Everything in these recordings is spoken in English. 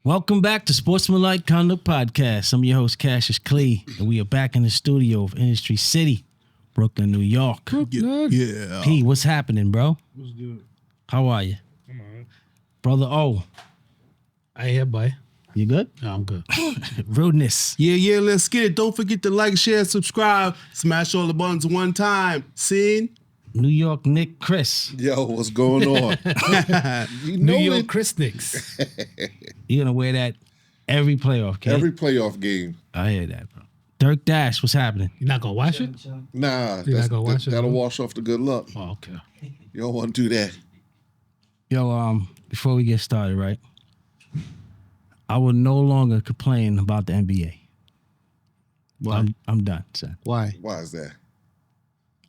Welcome back to Sportsmanlike Conduct Podcast. I'm your host, Cassius Clee, and we are back in the studio of Industry City, Brooklyn, New York. Yeah. P, what's happening, bro? What's good? How are you? I'm all right. Brother O, I hear, boy. you good? No, I'm good. Rudeness. Yeah, let's get it. Don't forget to like, share, subscribe. Smash all the buttons one time. Seen? New York Nick Chris. Yo, what's going on? You New know York it. Chris Knicks. You're going to wear that every playoff game. Every playoff game. I hear that, bro. Dirk Dash, what's happening? You're not going to watch it? Nah, You're not gonna watch it, that'll no? wash off the good luck. Oh, okay. You don't want to do that. Yo, before we get started, right? I will no longer complain about the NBA. Why? I'm done, son. Why? Why is that?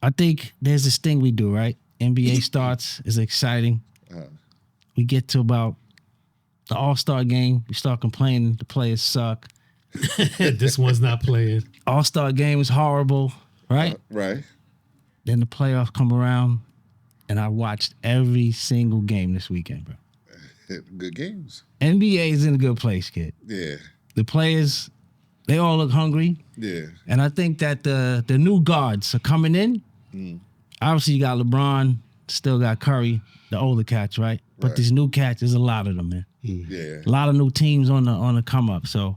I think there's this thing we do, right? NBA starts, is exciting. We get to about the All-Star game, we start complaining the players suck. This one's not playing. All-Star game is horrible, right? Right. Then the playoffs come around, and I watched every single game this weekend, bro. Good games. NBA is in a good place, kid. Yeah. The players, they all look hungry. Yeah. And I think that the new guards are coming in. Obviously, you got LeBron, still got Curry, the older cats, right? But Right. these new cats, there's a lot of them, man. Yeah. A lot of new teams on the come up. So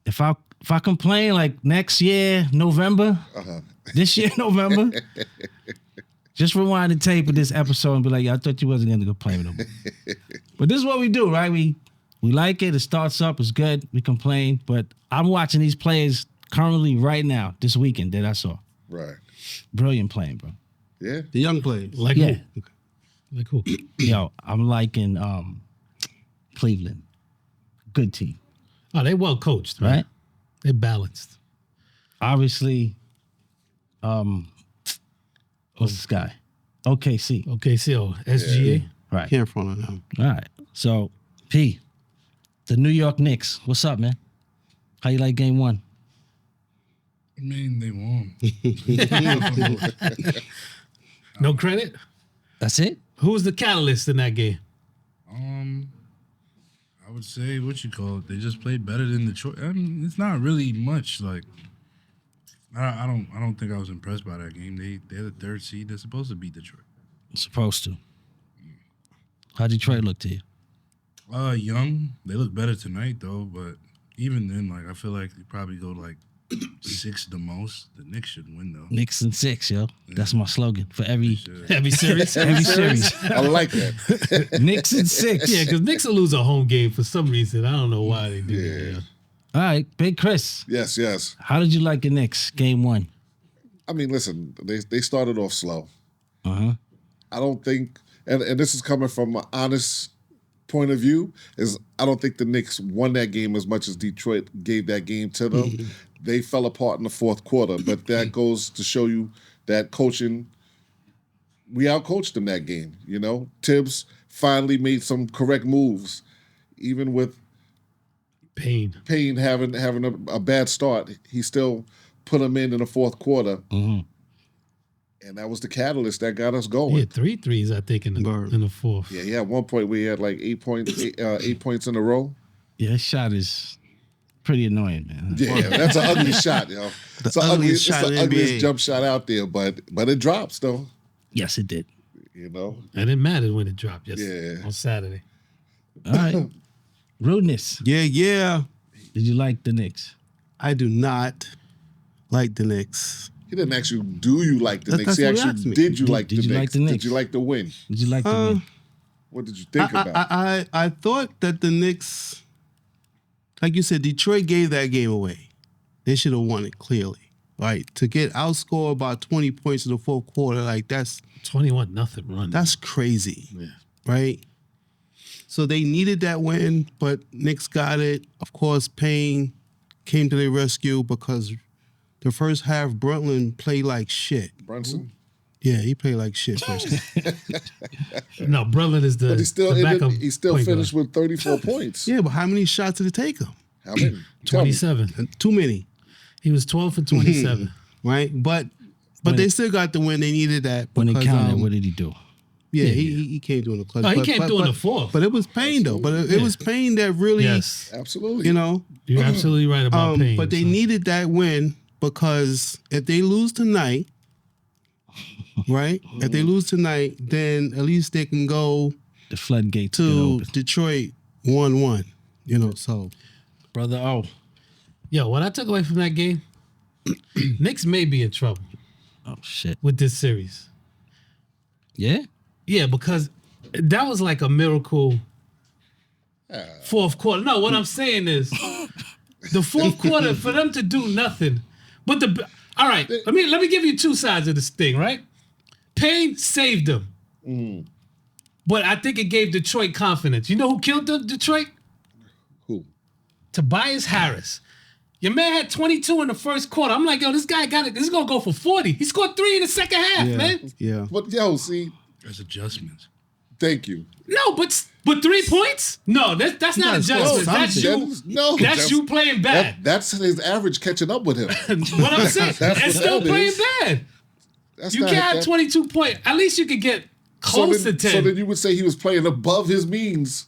if I complain like next year, November, this year, November, just rewind the tape of this episode and be like, yeah, I thought you wasn't gonna complain no more. But this is what we do, right? We like it, it starts up, it's good, we complain, but I'm watching these players currently right now, this weekend that I saw. Right. Brilliant playing, bro. Yeah. The young players. Like Yeah. who? Like who? Yo, I'm liking Cleveland. Good team, Oh, they well coached, right? They balanced. Obviously, what's this guy? OKC. Okay, so SGA. Right. Can't front on them. All right. So, P, the New York Knicks. What's up, man? How you like game one? I mean, they won. No credit? That's it? Who was the catalyst in that game? I would say what you call it. They just played better than Detroit. I mean, it's not really much. Like, I don't think I was impressed by that game. They're the third seed. They're supposed to beat Detroit. Supposed to. How Detroit look to you? Young. They look better tonight though. But even then, like, I feel like they probably go like 6 the most. The Knicks should win though. Knicks and 6, yo. That's my slogan for every Every series? every series. I like that. Knicks and 6. Yeah, because Knicks will lose a home game for some reason. I don't know why they do that. Yeah. All right, Big Chris. Yes. How did you like the Knicks game one? I mean, listen, they started off slow. Uh-huh. I don't think, and this is coming from an honest point of view, is I don't think the Knicks won that game as much as Detroit gave that game to them. They fell apart in the fourth quarter, but that goes to show you that coaching, we outcoached them that game, you know? Tibbs finally made some correct moves, even with Pain. Payne having a bad start. He still put him in the fourth quarter. Mm-hmm. And that was the catalyst that got us He going. had 3 threes, I think, in the fourth. Yeah, at one point we had like 8 points in a row. Yeah, his shot is pretty annoying, man. Yeah, that's an ugly shot, yo. It's the ugliest shot in the ugliest NBA. jump shot out there, but it drops though. Yes, it did. You know. And it mattered when it dropped Yeah. on Saturday. All right. Rudeness. Yeah. Did you like the Knicks? I do not like the Knicks. He didn't ask you, do you like the That- Knicks? that's He what he actually, asked me. did you Did- like did the you like Knicks? the Knicks? Did you like the win? Did you like the win? What did you think about? I thought that the Knicks, like you said, Detroit gave that game away. They should have won it clearly. Right? To get outscored by 20 points in the fourth quarter, like that's 21-0 run. That's crazy. Yeah. Right? So they needed that win, but Knicks got it. Of course, Payne came to their rescue because the first half, Brunson played like shit. Brunson? Yeah, he played like shit first half. No, Brunson is the But he still point finished guard. with 34 points. Yeah, but how many shots did it take him? How many? Tell me. 27. Too many, He was 12 for 27. right? But they still got the win. They needed that. When it because, counted, what did he do? Yeah, he came through in the clutch. No, he came through in the fourth. But it was Payne though. But it was Payne that really, Absolutely. you know. You're absolutely right about Payne. But they needed that win because if they lose tonight, right? If they lose tonight, then at least they can go The floodgates to Detroit 1-1. You know, so brother. Oh, Yo, what I took away from that game, Knicks may be in trouble shit. with this series. Yeah. Yeah, because that was like a miracle fourth quarter. No, what I'm saying is the fourth quarter for them to do nothing. But all right, let me give you two sides of this thing, right? Payne saved them. But I think it gave Detroit confidence. You know who killed Detroit? Who? Tobias Harris. Your man had 22 in the first quarter. I'm like, yo, this guy got it. This is gonna go for 40. He scored 3 in the second half, man. yeah. But yo, see, There's adjustments. thank you. No, but 3 points? No, that's not adjustment. That's you. No, That's you playing bad. That's his average catching up with him. What I'm saying, That's and what still that playing is. bad. That's You not can't have that- 22 points. At least you could get close to 10. So then you would say he was playing above his means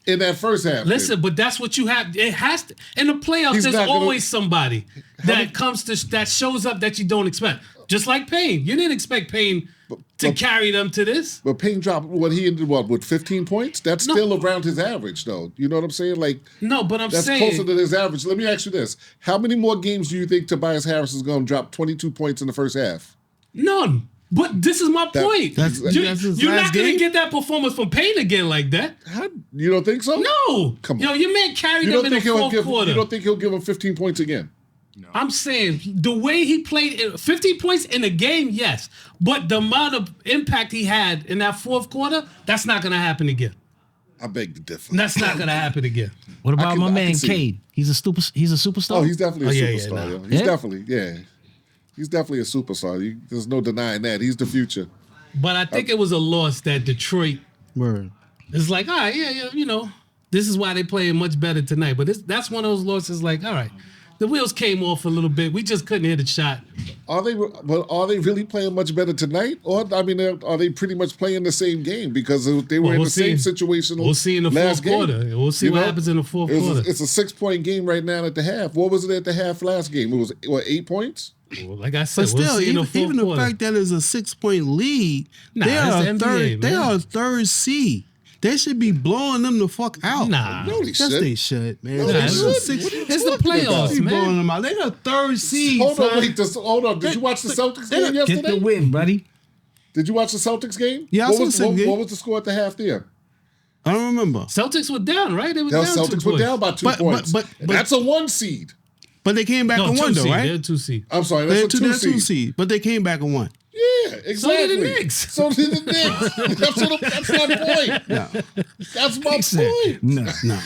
in that first half. Listen, but that's what you have. It has to. In the playoffs, He's there's not gonna- always somebody that that shows up that you don't expect. Just like Payne. You didn't expect Payne to carry them to this. But Payne dropped what he ended with 15 points. That's still around his average, though. You know what I'm saying? Like No, but I'm that's saying closer to his average. Let me ask you this: how many more games do you think Tobias Harris is going to drop 22 points in the first half? none. But this is my point. that's his You're last not going to game? get that performance from Payne again like that. You don't think so? No. Come on. Yo, your man carried You them don't in the think he'll fourth give? quarter. You don't think he'll give him 15 points again? I'm saying the way he played, 50 points in a game, yes. But the amount of impact he had in that fourth quarter, that's not going to happen again. I beg to differ. That's not going to happen again. What about can- my I can man see. Cade? He's a superstar. Oh, he's definitely a yeah, superstar. nah. Yo. He's Yeah? definitely, he's definitely a superstar. There's no denying that. He's the future. But I think it was a loss that Detroit Word. is like, all right, yeah, you know, this is why they playing much better tonight. But that's one of those losses like, all right, the wheels came off a little bit. We just couldn't hit a shot. Are they really playing much better tonight? Or I mean, are they pretty much playing the same game because they were in we'll the same see. situation? We'll see in the last fourth quarter. game? We'll see You what know? happens in the fourth quarter. It's a 6-point game right now at the half. What was it at the half last game? It was 8 points. Well, like I said, But we'll still, see in the fourth even the quarter. fact that it's a 6-point lead, Nah, they it's are the a NBA, third. They man. are a third seed. They should be blowing them the fuck out. Nah. No, they Yes, should. they should, man. No, They they should. shouldn't. Six- What are you It's the talking about? playoffs, be man. blowing them out. They the third seed. Hold on, son. wait. Hold on. Did you watch the Celtics game Get yesterday? the win, buddy. Did you watch the Celtics game? Yeah, I saw the game. What was the score at the half there? I don't remember. Celtics were down, right? They were The down 2 Celtics were points. down by 2 But- points. but- And that's a 1 seed. But they came back No, and 2 won, though, seed. right? They're 2 seed. I'm sorry, They're that's a 2 two seed. seed, but they came back and won. Yeah, exactly. the Knicks. So did the Knicks. That's my point. No, That's my Said, point. no, no.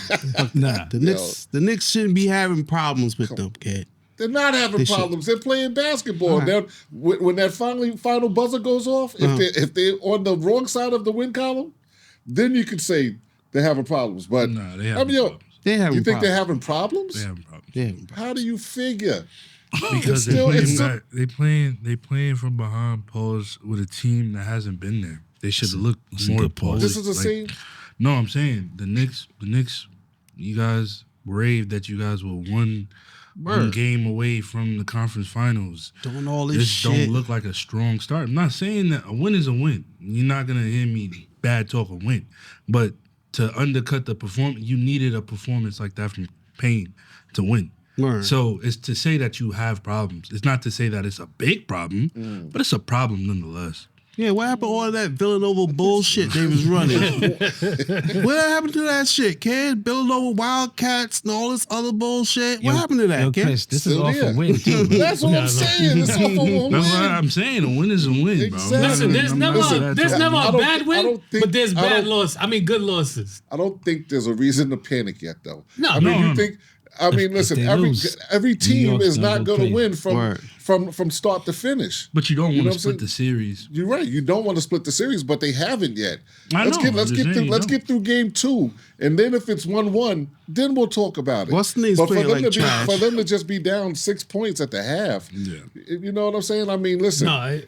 nah. The Knicks shouldn't be having problems with them, kid. They're not having They should. problems. They're playing basketball. Right. They're- When that final buzzer goes off, if they're on the wrong side of the win column, then you could say they're having problems. But No, they I having mean, yo, problems. They having you think problems. they're having problems? They having problems. They having problems. How do you figure? Because still- they it's playing back. They playing from behind pause with a team that hasn't been there. They should look more good point. poised. This is the same. No, I'm saying the Knicks. You guys raved that you guys were one game away from the conference finals. Doing all this This shit. don't look like a strong start. I'm not saying that a win is a win. You're not gonna hear me bad talk a win, but to undercut the performance, you needed a performance like that from Payne to win. Word. So it's to say that you have problems. It's not to say that it's a big problem, but it's a problem nonetheless. Yeah, what happened to all that Villanova bullshit they was running? What happened to that shit, kid? Villanova Wildcats and all this other bullshit. What happened to that, Yo, kid? Chris, this is Still off there. a win, too. bro. That's what I'm saying. It's off of a win. That's what I'm saying. A win is a win, bro. Exactly. Listen, there's I'm never not that there's talking. never I a don't bad thi- I win, don't think- but there's I bad don't- loss. I mean, good losses. I don't think there's a reason to panic yet, though. No, I mean, no, you no. think? I mean, listen. they lose, Every New team York's is gonna not go going to crazy. win Word. from start to finish. But you don't You know want what to I'm split the series. You're right. You don't want to split the series, but they haven't yet. I Let's know, get I'm let's just get saying through, you let's don't. get through game 2, and then if it's 1-1, then we'll talk about it. What's the name's But playing like for them to just be down 6 points at the half, Yeah. you know what I'm saying? I mean, listen. No,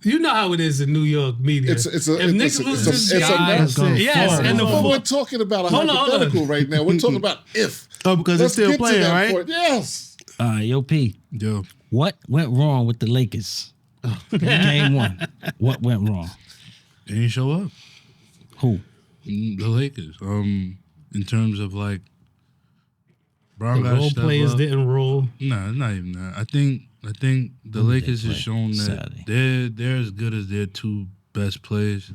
You know how it is in New York media. If Knicks loses this game, yes, and but we're talking about a hypothetical right now. We're talking about if. Oh, because it's still playing, right? Point. Yes. Yo, P. Yo, What went wrong with the Lakers? Game 1. What went wrong? they didn't show up. Who? The Lakers. In terms of like, Brown the got role step players up. didn't roll. Nah, not even that. I think the Lakers has shown that they're as good as their 2 best players.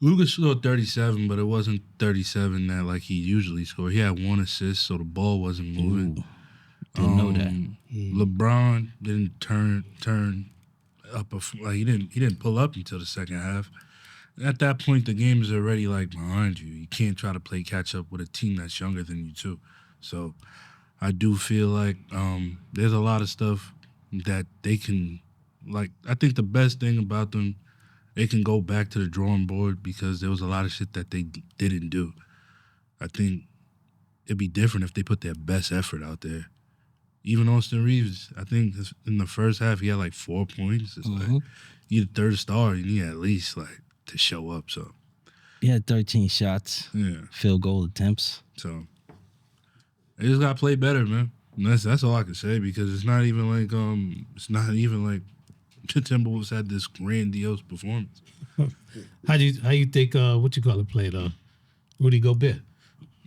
Lucas scored 37, but it wasn't 37 that like he usually scored. He had 1 assist, so the ball wasn't moving. Didn't know that. LeBron didn't turn up he didn't pull up until the second half. At that point, the game is already like behind you. You can't try to play catch up with a team that's younger than you too. So I do feel like there's a lot of stuff that they can like. I think the best thing about them, they can go back to the drawing board because there was a lot of shit that they didn't do. I think it'd be different if they put their best effort out there. Even Austin Reeves, I think in the first half he had like 4 points. It's like you're the third star, you need at least like to show up. So He had 13 shots, field goal attempts. So they just gotta play better, man. And that's all I can say because it's not even like the Timberwolves had this grandiose performance. How you think played Rudy Gobert?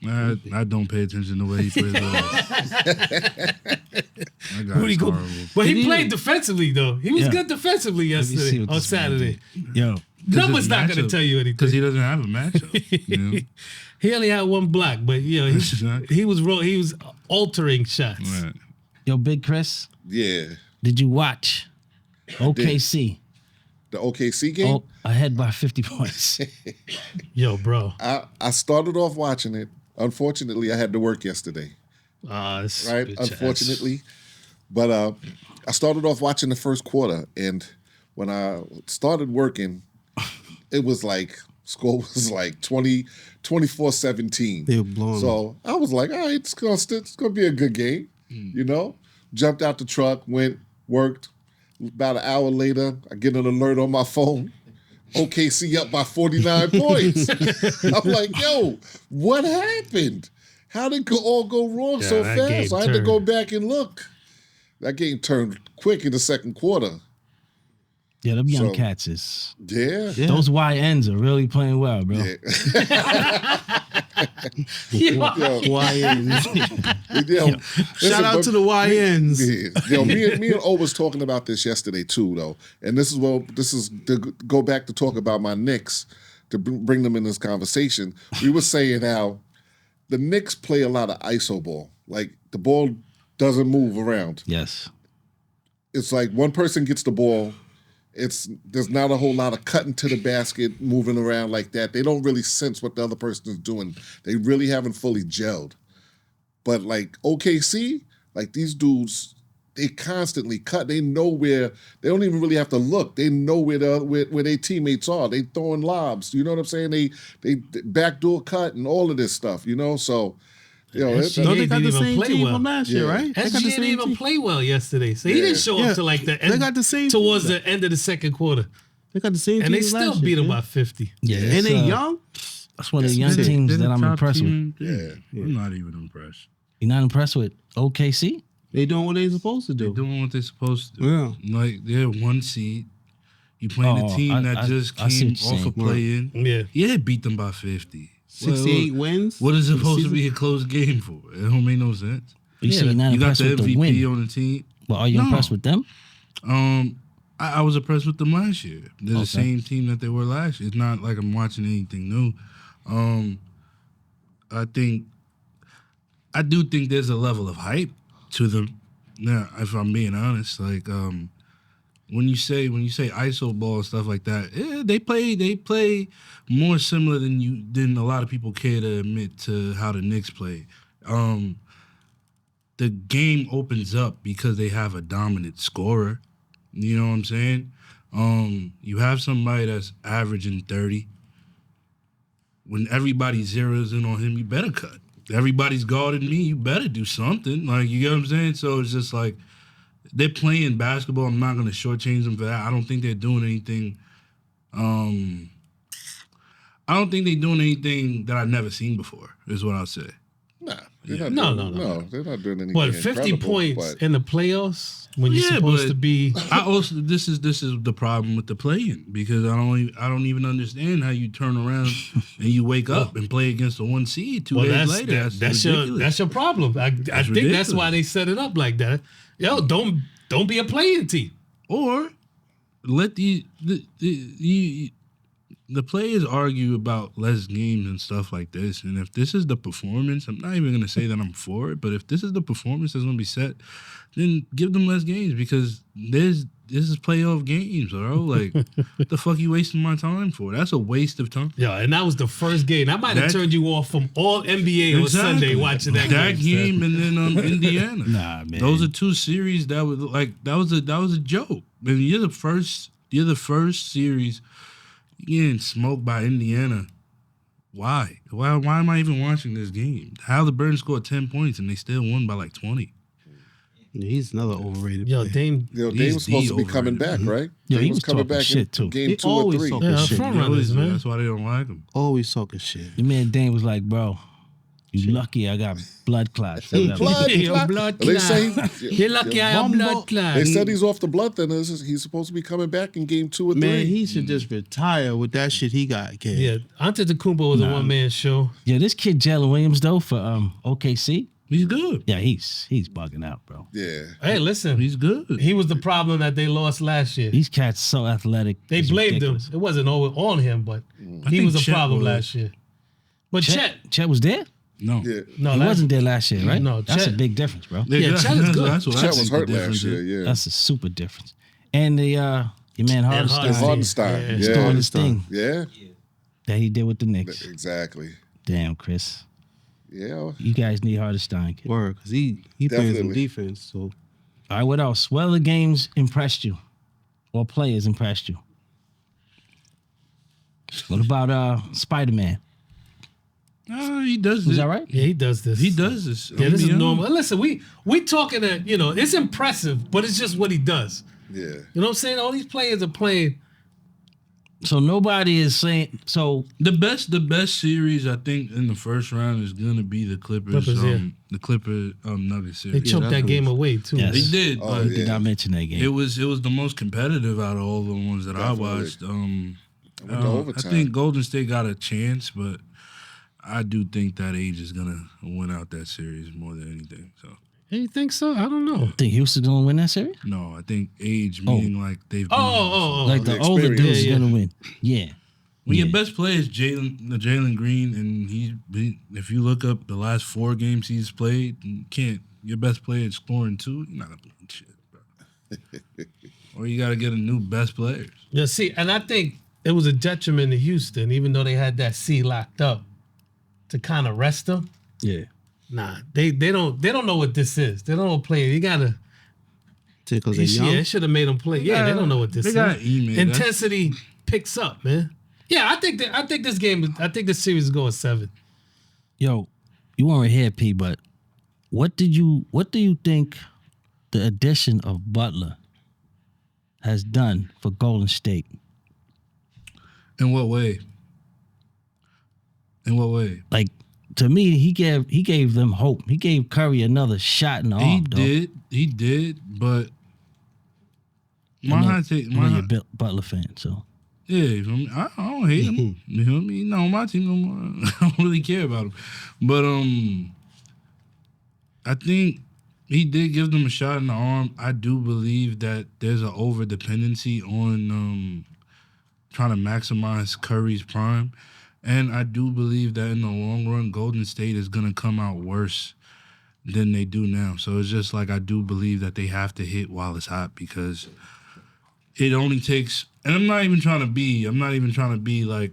I don't pay attention to the way he plays. Rudy Gobert, but he played defensively though. He was good defensively yesterday on Saturday. Yo, numbers not going to tell you anything because he doesn't have a matchup. You know? He only had 1 block, but he was altering shots. Right. Yo, Big Chris. Yeah. Did you watch OKC? The OKC game? Oh, ahead by 50 points. Yo, bro. I started off watching it. Unfortunately, I had to work yesterday. Right? Unfortunately. But I started off watching the first quarter, and when I started working, it was like, score was like 24-17. They were blowing. So I was like, all right, it's gonna be a good game. You know? Jumped out the truck, went, worked. About an hour later, I get an alert on my phone. OKC up by 49 points. I'm like, yo, what happened? How did it all go wrong so fast? So I had to go back and look. That game turned quick in the second quarter. Yeah, them young cats is. Yeah. Those YNs are really playing well, bro. Yeah. YNs. Shout out to the YNs. Yeah. Me and O was talking about this yesterday too, though. And this is to go back to talk about my Knicks, to bring them in this conversation. We were saying how the Knicks play a lot of iso ball. Like, the ball doesn't move around. Yes. It's like one person gets the ball. There's not a whole lot of cutting to the basket, moving around like that. They don't really sense what the other person is doing. They really haven't fully gelled. But like OKC, like these dudes, they constantly cut. They know where. They don't even really have to look. They know where their teammates are. They throwing lobs. You know what I'm saying? They backdoor cut and all of this stuff. You know, so. They got the same team from last year, right? SGA didn't even play well yesterday, so he didn't show up to like the end. They got the same towards the end of the second quarter. They got the same, and they still beat them by 50. Yeah, and they young. That's one of the young teams that I'm impressed with. Yeah, I'm not even impressed. You're not impressed with OKC? They doing what they supposed to do. They're doing what they're supposed to do. Yeah, like they're 1 seed. You playing a team that just came off a play-in. Yeah, they beat them by 50. 68 wins. What is it supposed to be a close game for? It don't make no sense. You got the MVP on the team. Well, are you impressed with them? I was impressed with them last year. They're the same team that they were last year. It's not like I'm watching anything new. I do think there's a level of hype to them. Now, if I'm being honest, like when you say iso ball and stuff like that, they play more similar than a lot of people care to admit to how the Knicks play. The game opens up because they have a dominant scorer. You know what I'm saying? You have somebody that's averaging 30. When everybody zeroes in on him, you better cut. Everybody's guarding me, you better do something. Like, you get what I'm saying? So it's just like, they're playing basketball. I'm not going to shortchange them for that. I don't think they're doing anything. I don't think they're doing anything that I've never seen before, is what I'll say. Nah, No. They're not doing anything. What, 50 points in the playoffs when you're supposed to be? I also this is the problem with the play-in, because I don't even understand how you turn around and you wake up and play against the 1 seed 2 days later. That's your problem. I think that's why they set it up like that. Yo, don't be a playing team, or let the players argue about less games and stuff like this. And if this is the performance, I'm not even going to say that I'm for it, but if this is the performance that's going to be set, then give them less games, because this is playoff games, bro. Like, what the fuck you wasting my time for? That's a waste of time. Yeah, and that was the first game. I might have turned you off from all NBA on Sunday watching that game. And then Indiana. Nah, man. Those are 2 series that was like that was a joke. I mean, you're the first series getting smoked by Indiana. Why? Why am I even watching this game? Halliburton scored 10 points and they still won by like 20. He's another overrated Yo, player. Dame was supposed to be coming back, right? Yo, he was was coming talking back shit, in too. game He 2 or always 3. talking shit. front runners, man. That's why they don't like him. Always talking shit. The man Dane was like, bro, you lucky I got blood clots. Blood clot. They say You're lucky I have blood clot. they said he's off the blood thinners. He's supposed to be coming back in game 2 or 3. Man, he should just retire with that shit he got, kid. Yeah, Antetokounmpo was a one-man show. Yeah, this kid Jalen Williams though for OKC. He's good. Yeah, he's bugging out, bro. Yeah. Hey, listen, He's good. he was the problem that they lost last year. These cats so athletic. They It's blamed ridiculous. him. It wasn't all on him, but he think was a Chet problem was. last year. But Chet was there? No. Yeah. no, He wasn't there last year, right? No, That's Chet- a big difference, bro. Yeah, Chet is good. That's what I Chet think was the hurt difference last year, is. yeah. That's a super difference. And the your man Hardenstein Hardenstein. doing Yeah. his thing Yeah. that he did with the Knicks. Exactly. Damn, Chris. Yeah. You guys need Hardenstein. Kid. Word, because he playing some Definitely. defense. So All right, what else? What other games impressed you? Or players impressed you? What about Spider-Man? He does Is this. that right? Yeah, he does this. He does this. Yeah, this is normal. Listen, we talking that, it's impressive, but it's just what he does. Yeah. You know what I'm saying? All these players are playing. So nobody is saying so. The best series I think in the first round is gonna be the Clippers. The Clipper Nuggets They series. choked that game away too. Yes. They did, Oh, but We did not mention that game. it was the most competitive out of all the ones that Definitely. I watched. went to I overtime. think Golden State got a chance, but I do think that age is gonna win out that series more than anything. So You think so? I don't know. Think Houston's gonna win that series? no, I think age meaning like they've been Like the older experience. dude's Yeah, yeah. gonna win. Yeah. When your best player is Jalen Green, and if you look up the last 4 games he's played, your best player is scoring 2, you're not gonna win shit, bro. Or you gotta get a new best players. Yeah, see, and I think it was a detriment to Houston, even though they had that C locked up, to kind of rest them. Yeah. Nah, they don't know what this is. They don't know play. You gotta. because they're young. Yeah, it should have made them play. Yeah, they don't know what this They is. got Ime. Intensity picks up, man. Yeah, I think this series is going 7. Yo, you weren't here, P, but what do you think the addition of Butler has done for Golden State? In what way? In what way? Like, to me, he gave them hope. He gave Curry another shot in the arm. He did, but my hot take, I know you're a Butler fan, so yeah, you feel me? I don't hate him. You feel me? No, my team no more. I don't really care about him. But I think he did give them a shot in the arm. I do believe that there's an over dependency on trying to maximize Curry's prime. And I do believe that in the long run, Golden State is gonna come out worse than they do now. So it's just like I do believe that they have to hit while it's hot, because it only takes. And I'm not even trying to be like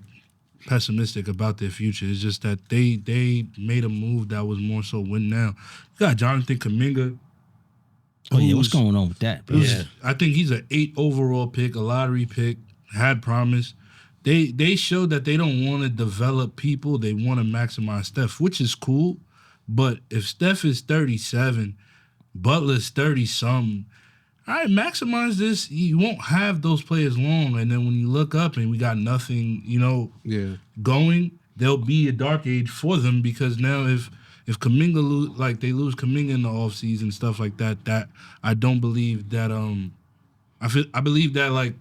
pessimistic about their future. It's just that they made a move that was more so win now. You got Jonathan Kuminga. oh yeah, what's going on with that, bro? I think he's an 8 overall pick, a lottery pick, had promise. They showed that they don't want to develop people. They want to maximize Steph, which is cool. But if Steph is 37, Butler's 30-something, all right, maximize this. You won't have those players long, and then when you look up and we got nothing, going, there'll be a dark age for them because now if Kuminga they lose Kuminga in the offseason, stuff like that I don't believe that I believe that like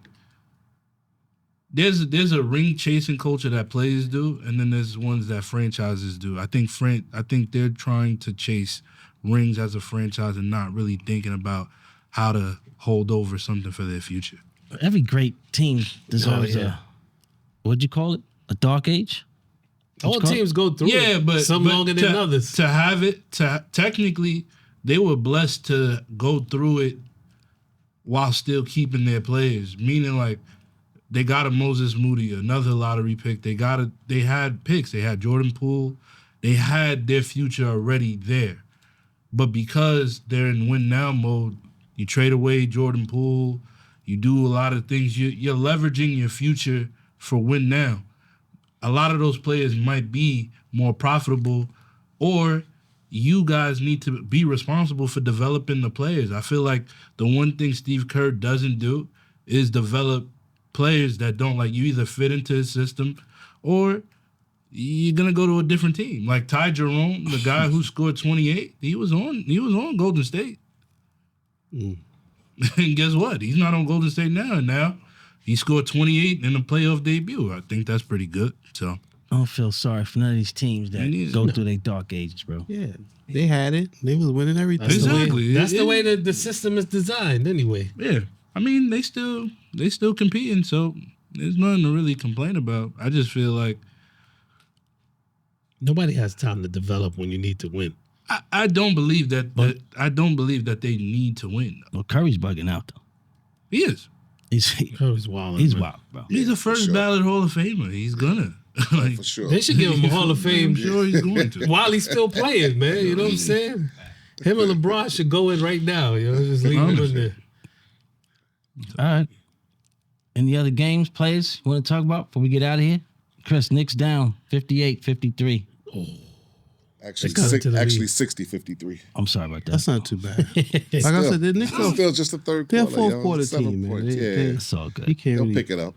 there's a ring chasing culture that players do, and then there's ones that franchises do. I think they're trying to chase rings as a franchise and not really thinking about how to hold over something for their future. Every great team deserves what'd you call it? A dark age? All teams go through it. But some longer than others. To have it, technically, they were blessed to go through it while still keeping their players. Meaning, like, they got a Moses Moody, another lottery pick. They had picks. They had Jordan Poole. They had their future already there. But because they're in win now mode, you trade away Jordan Poole. You do a lot of things. You're leveraging your future for win now. A lot of those players might be more profitable, or you guys need to be responsible for developing the players. I feel like the one thing Steve Kerr doesn't do is develop players that don't like you either fit into his system or you're gonna go to a different team. Like Ty Jerome, the guy who scored 28, he was on Golden State. And guess what? He's not on Golden State now. And now he scored 28 in a playoff debut. I think that's pretty good. So I don't feel sorry for none of these teams that go through their dark ages, bro. Yeah, they had it. They was winning everything. Exactly. That's the way the system is designed anyway. Yeah. I mean, they still competing, so there's nothing to really complain about. I just feel like nobody has time to develop when you need to win. I don't believe that. I don't believe that they need to win. Well, Curry's bugging out though. He is. Curry's wild. He's wild, bro. He's a first ballot Hall of Famer. He's gonna. For sure. They should give him a Hall of Fame. I'm sure he's going to. While he's still playing, man. You know what I'm saying? Him and LeBron should go in right now. You know, just leave him in there. All right. Any other games, players you want to talk about before we get out of here? Chris, Knicks down 58-53. Actually 60-53. I'm sorry about that. That's not too bad. Like I said, the Knicks are still just a third they're a quarter. fourth quarter 7 team, man. points. It's all good. You can't They'll really pick it up.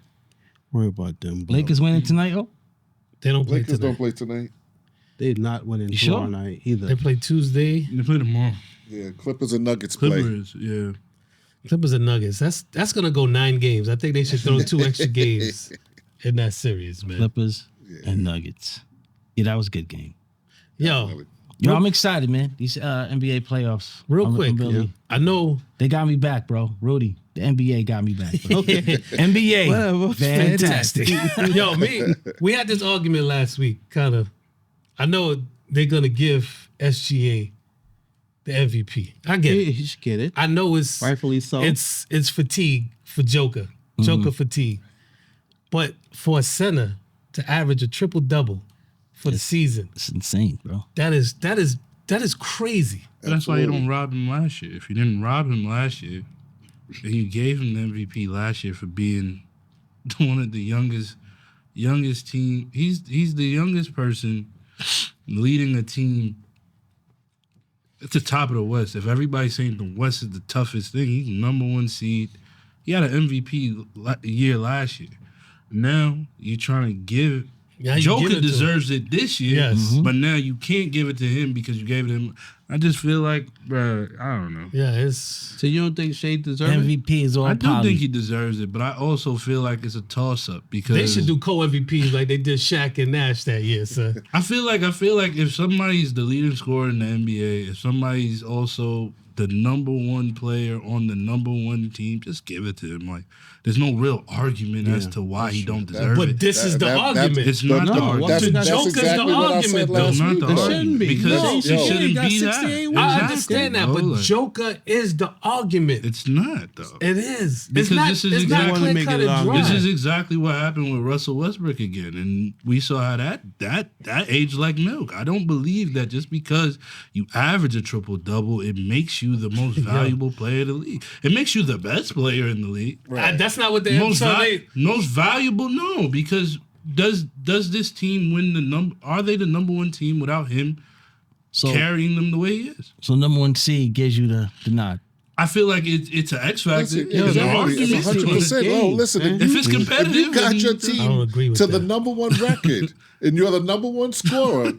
worry about them. Bro. Lakers winning tonight, oh? They don't play Lakers tonight. don't play tonight. They're not winning You tomorrow sure? night either. They play Tuesday. They play tomorrow. Yeah, Clippers and Nuggets play. Clippers, yeah. Clippers and Nuggets. That's gonna go 9 games. I think they should throw 2 extra games in that series, man. Clippers and Nuggets. Yeah, that was a good game. Yo, I'm excited, man. These NBA playoffs. real I'm quick. really- I know They got me back, bro. Rudy, the NBA got me back. Bro. Okay. NBA, Whatever. fantastic. Yo, we had this argument last week, kind of. I know they're gonna give SGA the MVP. I get it. You should get it. I know it's Rightfully so. It's fatigue for Joker fatigue, but for a center to average a triple double for the season, It's insane, bro. that is crazy. That's why you don't rob him last year. If you didn't rob him last year, and you gave him the MVP last year for being one of the youngest team. He's the youngest person leading a team at the top of the West. If everybody's saying the West is the toughest thing, he's number 1 seed. He had an MVP year last year. Now you're trying to give. Now you give it Joker to deserves it this year, Yes. but now you can't give it to him because you gave it to him. I just feel like, bro, I don't know. Yeah, it's So you don't think Shea deserves it? MVP is all I do poly. think he deserves it, but I also feel like it's a toss-up because they should do co-MVPs like they did Shaq and Nash that year, son. I feel like if somebody's the leading scorer in the NBA, if somebody's also the number 1 player on the number 1 team, just give it to him. Like, there's no real argument as to why he don't deserve But it. this is the argument. It's not the argument. The Joker's the argument, though. It's not the It argument shouldn't be. because No, it shouldn't got be 68 that. I understand that, but Like, Joker is the argument. it's not though. It is. Because It's not. this is It's exactly- not wanna clear make cut it and long. dry. This is exactly what happened with Russell Westbrook again, and we saw how that aged like milk. I don't believe that just because you average a triple double, it makes you the most valuable player in the league. It makes you the best player in the league. That's not what they Most so valuable, no, because does this team win the number? Are they the number 1 team without him So, carrying them the way he is? so number 1 seed gives you the nod. I feel like it's an X factor. Listen, There's no it's argument. 100%. Oh, listen, If it's competitive, if you got your I don't team agree with to the that. number one record and you're the number one scorer, you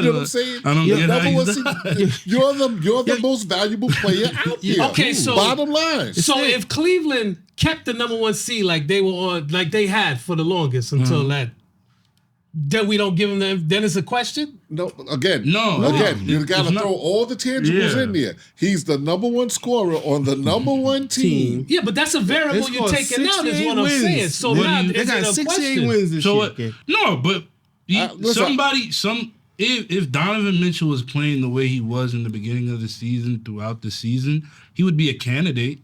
know what I'm saying? I don't You're get how number he's one you're the most valuable player out there. Okay, so- bottom line. So if Cleveland kept the number one seed like they were on, like they had for the longest until that, then we don't give them that. Then it's a question. No, again, No. you got to It's not- throw all the tangibles Yeah. in there. He's the number one scorer on the number one team. Yeah, but that's a variable They you're scored taking out. Is 68 what I'm wins. saying. So What now do you- They is got it a 68 question? wins this So year. what? Kid. No, but Listen, if Donovan Mitchell was playing the way he was in the beginning of the season, throughout the season, he would be a candidate.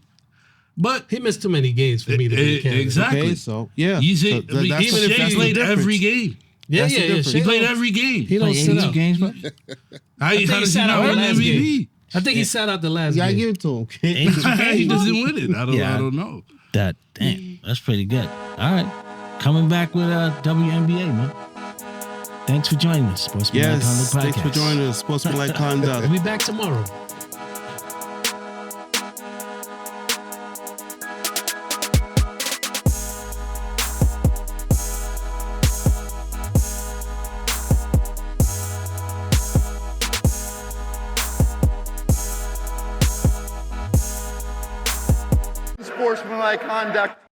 But He missed too many games for me to be a candidate. exactly. Okay, so yeah. He's So I mean, that's even the- if that's he the played difference. every game, Yeah, That's the yeah, yeah. difference. he Shea played don't- every game. He don't Like sit 82 out. games, bro. How think does he he sat not out win the last MVP? I think he sat out the last You gotta game. give it to him. Kid. 82 games, He bro. doesn't win it. I Yeah. don't know. That damn, that's pretty good. All right, coming back with WNBA, man. Thanks for joining us, Sportsmanlike Yes, Conduct Podcast. thanks for joining us. Sportsmanlike Conduct. We'll be back tomorrow. Sportsmanlike conduct.